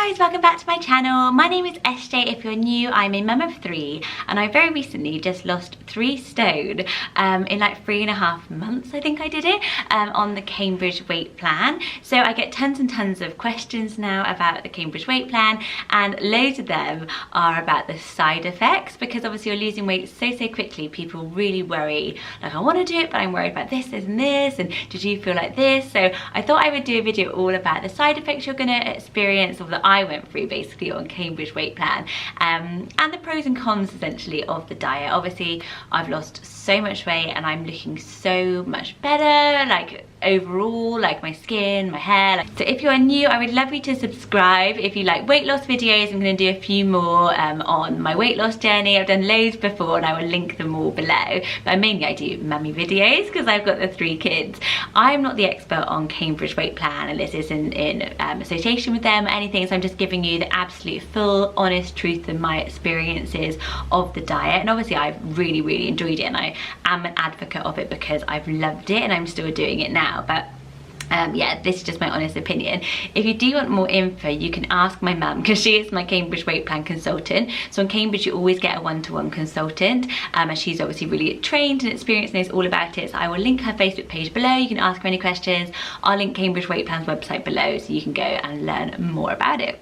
guys, welcome back to my channel. My name is SJ. If you're new, I'm a mum of 3 and I very recently just lost 3 stone in like 3.5 months. I think I did it on the Cambridge weight plan. So I get tons and tons of questions now about the Cambridge weight plan, and loads of them are about the side effects, because obviously you're losing weight so quickly. People really worry, like, I want to do it but I'm worried about this and this, and did you feel like this? So I thought I would do a video all about the side effects you're going to experience, or that I went through basically on Cambridge weight plan, and the pros and cons essentially of the diet. Obviously I've lost so much weight and I'm looking so much better, like overall, like my skin, my hair. So if you're new, I would love you to subscribe if you like weight loss videos. I'm going to do a few more on my weight loss journey. I've done loads before and I will link them all below, but mainly I do mummy videos because I've got the 3 kids. I'm not the expert on Cambridge weight plan, and this isn't in association with them or anything, so I'm just giving you the absolute full honest truth and my experiences of the diet. And obviously I've really enjoyed it, and I am an advocate of it because I've loved it and I'm still doing it now. But yeah, this is just my honest opinion. If you do want more info, you can ask my mum, because she is my Cambridge weight plan consultant. So in Cambridge you always get a one-to-one consultant, and she's obviously really trained and experienced and knows all about it. So I will link her Facebook page below. You can ask her any questions. I'll link Cambridge weight plan's website below so you can go and learn more about it.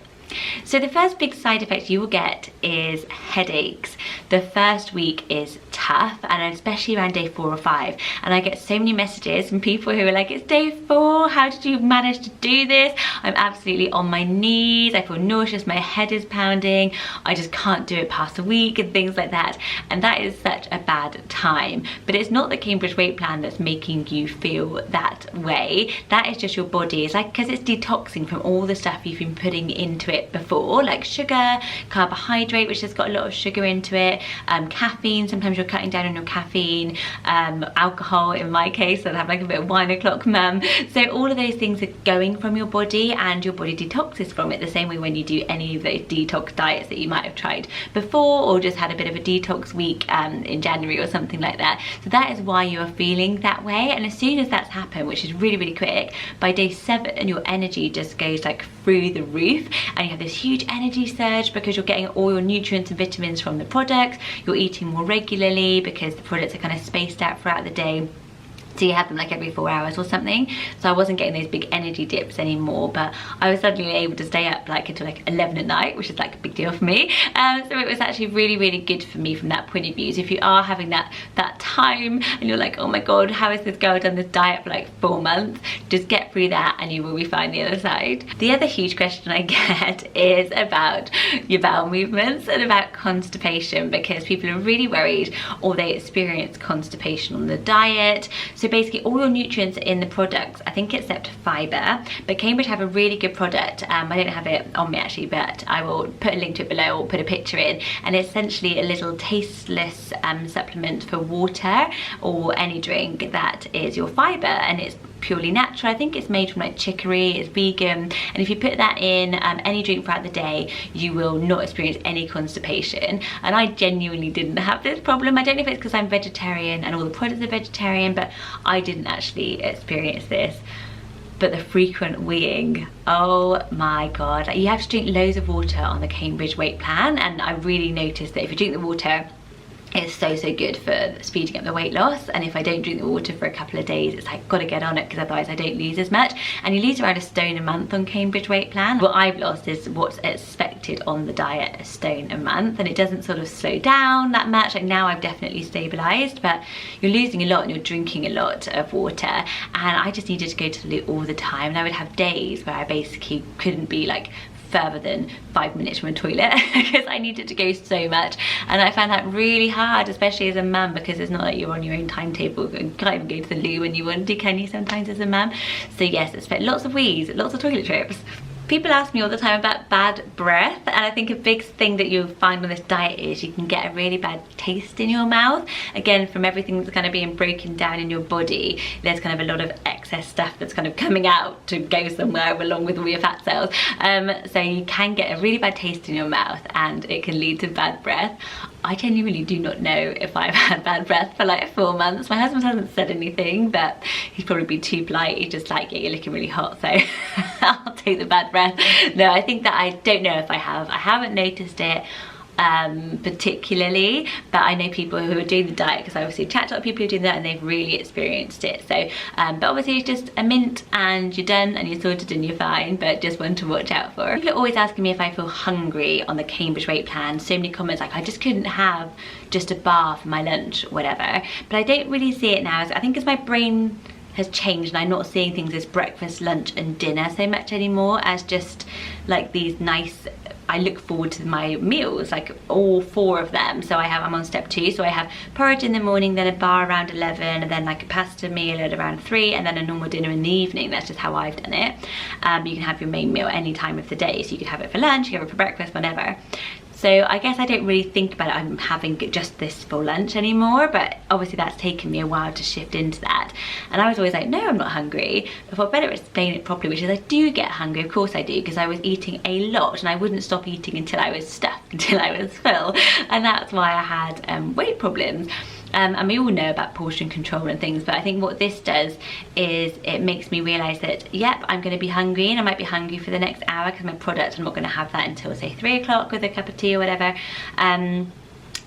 So the first big side effect you will get is headaches. The first week is tough, and especially around day 4 or 5, and I get so many messages from people who are like, it's day 4, how did you manage to do this? I'm absolutely on my knees, I feel nauseous, my head is pounding, I just can't do it past a week, and things like that. And that is such a bad time. But it's not the Cambridge weight plan that's making you feel that way. That is just your body. It's like, because it's detoxing from all the stuff you've been putting into it before, like sugar, carbohydrate, which has got a lot of sugar into it, caffeine, sometimes you're cutting down on your caffeine, alcohol in my case, I'd have like a bit of wine o'clock mum. So all of those things are going from your body, and your body detoxes from it the same way when you do any of those detox diets that you might have tried before, or just had a bit of a detox week in January or something like that. So that is why you are feeling that way. And as soon as that's happened, which is really quick, by day 7 your energy just goes like through the roof, and you have this huge energy surge because you're getting all your nutrients and vitamins from the products. You're eating more regularly because the products are kind of spaced out throughout the day. So you have them like every 4 hours or something. So I wasn't getting those big energy dips anymore, but I was suddenly able to stay up like until like 11 at night, which is like a big deal for me. So it was actually really good for me from that point of view. So if you are having that time and you're like, oh my god, how has this girl done this diet for like 4 months, just get through that and you will be fine the other side. The other huge question I get is about your bowel movements and about constipation, because people are really worried or they experience constipation on the diet. So basically all your nutrients are in the products, I think except fibre, but Cambridge have a really good product. I don't have it on me actually, but I will put a link to it below or put a picture in, and it's essentially a little tasteless supplement for water or any drink that is your fibre, and it's purely natural. I think it's made from like chicory, it's vegan, and if you put that in any drink throughout the day, you will not experience any constipation. And I genuinely didn't have this problem. I don't know if it's because I'm vegetarian and all the products are vegetarian, but I didn't actually experience this. But the frequent weeing, oh my god, you have to drink loads of water on the Cambridge weight plan, and I really noticed that if you drink the water, it's so good for speeding up the weight loss. And if I don't drink the water for a couple of days, it's like, gotta get on it, because otherwise I don't lose as much. And you lose around 1 stone a month on Cambridge weight plan. What I've lost is what's expected on the diet, 1 stone a month, and it doesn't sort of slow down that much. Like now I've definitely stabilized, but you're losing a lot and you're drinking a lot of water, and I just needed to go to the loo all the time. And I would have days where I basically couldn't be like further than 5 minutes from a toilet because I needed to go so much, and I found that really hard, especially as a mum, because it's not like you're on your own timetable. You can't even go to the loo when you want to, can you, sometimes as a mum? So yes, it's lots of wheeze, lots of toilet trips. People ask me all the time about bad breath, and I think a big thing that you'll find on this diet is you can get a really bad taste in your mouth. Again, from everything that's kind of being broken down in your body, there's kind of a lot of excess stuff that's kind of coming out to go somewhere along with all your fat cells. So you can get a really bad taste in your mouth, and it can lead to bad breath. I genuinely do not know if I've had bad breath for like 4 months. My husband hasn't said anything, but he'd probably be too polite. He's just like, yeah, you're looking really hot, so I'll take the bad breath breath. No, I think that I don't know if I haven't noticed it particularly, but I know people who are doing the diet, because I obviously chat to a lot of people who are doing that and they've really experienced it. So but obviously it's just a mint and you're done and you're sorted and you're fine, but just one to watch out for. People are always asking me if I feel hungry on the Cambridge weight plan. So many comments like, I just couldn't have just a bar for my lunch or whatever, but I don't really see it now. I think as my brain has changed and I'm not seeing things as breakfast, lunch and dinner so much anymore, as just like these nice, I look forward to my meals, like all 4 of them. So I'm on step 2, so I have porridge in the morning, then a bar around 11, and then like a pasta meal at around 3, and then a normal dinner in the evening. That's just how I've done it. You can have your main meal any time of the day, so you could have it for lunch, you can have it for breakfast, whatever. So I guess I don't really think about it, I'm having just this for lunch anymore, but obviously that's taken me a while to shift into that. And I was always like, no, I'm not hungry. But I thought better explain it properly, which is I do get hungry, of course I do, because I was eating a lot and I wouldn't stop eating until I was stuffed, until I was full. And that's why I had weight problems. And we all know about portion control and things, but I think what this does is it makes me realise that, yep, I'm going to be hungry, and I might be hungry for the next hour because my product, I'm not going to have that until say 3 o'clock with a cup of tea or whatever. And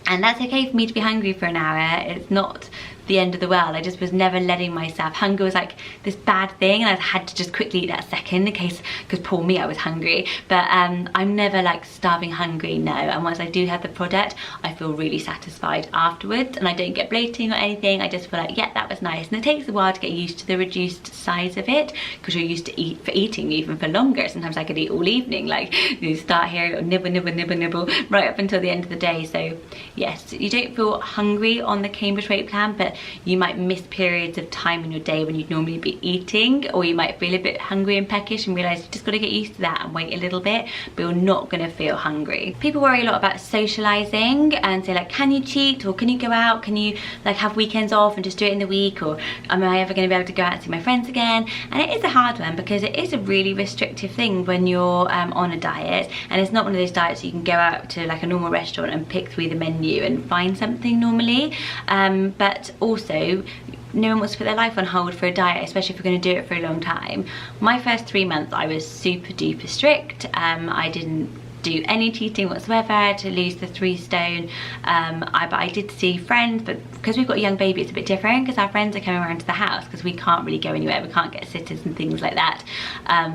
that's okay for me to be hungry for an hour. It's not the end of the world. I just was never letting myself, hunger was like this bad thing and I had to just quickly eat that second in case, because poor me, I was hungry. But I'm never like starving hungry, no. And once I do have the product, I feel really satisfied afterwards, and I don't get bloating or anything. I just feel like, yeah, that was nice. And it takes a while to get used to the reduced size of it, because you're used to eating even for longer. Sometimes I could eat all evening, like you start here, nibble, nibble, nibble, nibble, right up until the end of the day. So yes, you don't feel hungry on the Cambridge weight plan, but you might miss periods of time in your day when you'd normally be eating, or you might feel a bit hungry and peckish and realise you just got to get used to that and wait a little bit, but you're not going to feel hungry. People worry a lot about socialising and say like, can you cheat, or can you go out, can you like have weekends off and just do it in the week, or am I ever going to be able to go out and see my friends again? And it is a hard one, because it is a really restrictive thing when you're on a diet, and it's not one of those diets you can go out to like a normal restaurant and pick through the menu and find something normally. But also, no one wants to put their life on hold for a diet, especially if you're going to do it for a long time. My first 3 months I was super duper strict. I didn't do any cheating whatsoever to lose the 3 stone. But I did see friends, but because we've got a young baby it's a bit different, because our friends are coming around to the house because we can't really go anywhere. We can't get sitters and things like that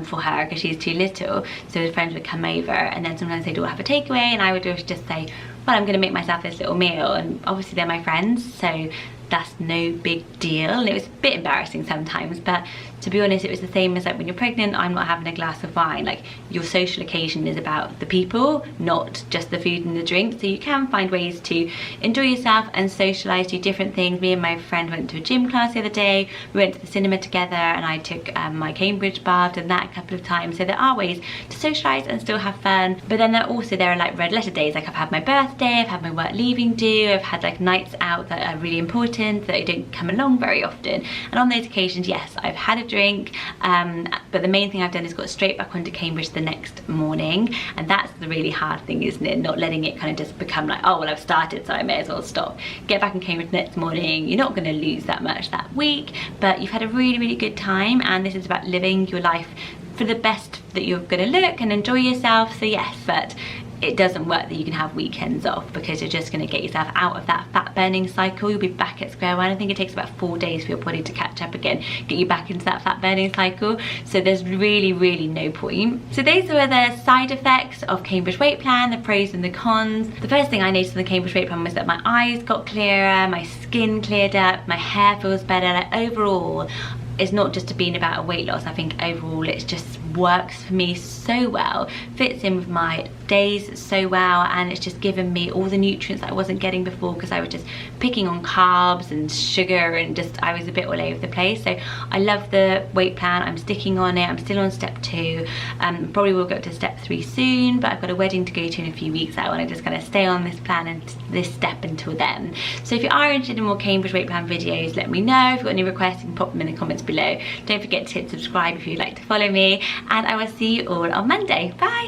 for her because she's too little. So the friends would come over, and then sometimes they'd all have a takeaway, and I would always just say, well, I'm going to make myself this little meal, and obviously they're my friends, so that's no big deal. And it was a bit embarrassing sometimes, but to be honest, it was the same as like when you're pregnant, I'm not having a glass of wine. Like, your social occasion is about the people, not just the food and the drink. So you can find ways to enjoy yourself and socialise, do different things. Me and my friend went to a gym class the other day, we went to the cinema together, and I took my Cambridge bar, done that a couple of times. So there are ways to socialise and still have fun. But then there are like red letter days, like I've had my birthday, I've had my work leaving do, I've had like nights out that are really important that I don't come along very often. And on those occasions, yes, I've had a drink, but the main thing I've done is got straight back onto Cambridge the next morning, and that's the really hard thing, isn't it? Not letting it kind of just become like, oh well, I've started, so I may as well stop. Get back in Cambridge the next morning. You're not going to lose that much that week, but you've had a really, really good time, and this is about living your life for the best that you're going to look and enjoy yourself. So yes, but it doesn't work that you can have weekends off, because you're just going to get yourself out of that fat burning cycle. You'll be back at square one. I think it takes about 4 days for your body to catch up again, get you back into that fat burning cycle. So there's really, really no point. So those were the side effects of Cambridge weight plan, the pros and the cons. The first thing I noticed in the Cambridge weight plan was that my eyes got clearer, my skin cleared up, my hair feels better. Like, overall, it's not just being about a weight loss. I think overall it just works for me so well, fits in with my days so well, and it's just given me all the nutrients that I wasn't getting before, because I was just picking on carbs and sugar, and just I was a bit all over the place. So I love the weight plan. I'm sticking on it. I'm still on step 2. Probably will go up to step 3 soon, but I've got a wedding to go to in a few weeks. I want to just kind of stay on this plan and this step until then. So if you are interested in more Cambridge weight plan videos, let me know. If you've got any requests, you can pop them in the comments below. Don't forget to hit subscribe if you'd like to follow me, and I will see you all on Monday. Bye.